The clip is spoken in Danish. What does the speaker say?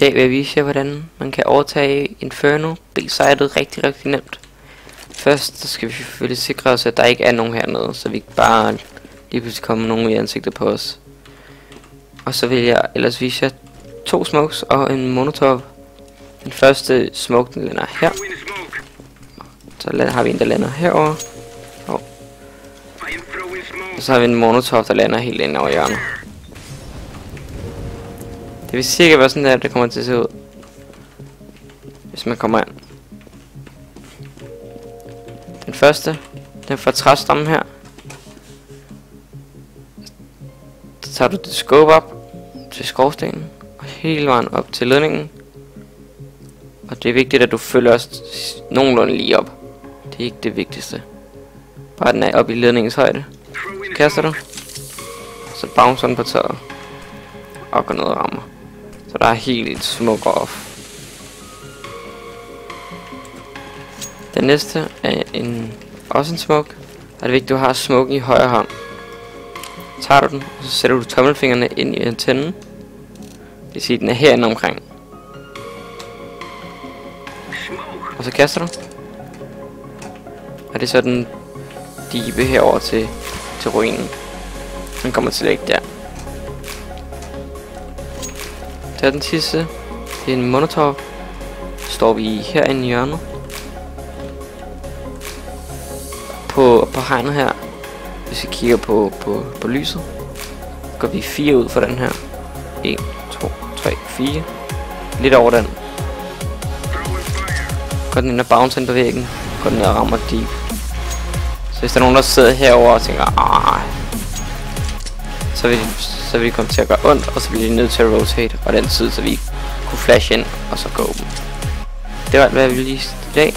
dag vil jeg vise jer, hvordan man kan overtage Inferno B-sitet rigtig nemt. Først så skal vi selvfølgelig sikre os, at der ikke er nogen hernede, så vi ikke bare lige pludselig kommer nogen i ansigtet på os. Og så vil jeg ellers vise jer 2 smokes og en molotov. Den første smoke, den lander her. Så har vi en, der lander herover. Og så har vi en molotov, der lander helt ind over hjørnet. Det vil cirka være sådan der, det kommer til at se ud, hvis man kommer ind. Den første, den får træstammen her. Så tager du det scope op til skorstenen og hele vejen op til ledningen. Og det er vigtigt, at du følger os nogenlunde lige op. Det er ikke det vigtigste. Bare den er oppe i ledningens højde. Så kaster du. Så bouncer den på taget. Og går ned og rammer. Så der er helt smoke off. Den næste er også en smoke. Og det er vigtigt, at du har smoke i højre hånd. Tager du den, og så sætter du tommelfingrene ind i antennen. Det vil sige, at den er herinde omkring. Og så kaster du. Og det er så den dibe herover til ruinen. Den kommer til at ligge der. Det er den sidste. Det er en molotov. Står vi herinde i hjørnet. På hegnet her. Hvis vi kigger på lyset, går vi 4 ud for den her. 1, 2, 3, 4. Lidt over den. Går den ind og bouncer ind på væggen. Går den ned og rammer deep. Så hvis der er nogen, der sidder herover og tænker, så vil de komme til at gøre ondt, og så bliver de nødt til at rotate og den tid, så vi kunne flash ind og så gå dem. Det var alt, hvad jeg ville vise i dag.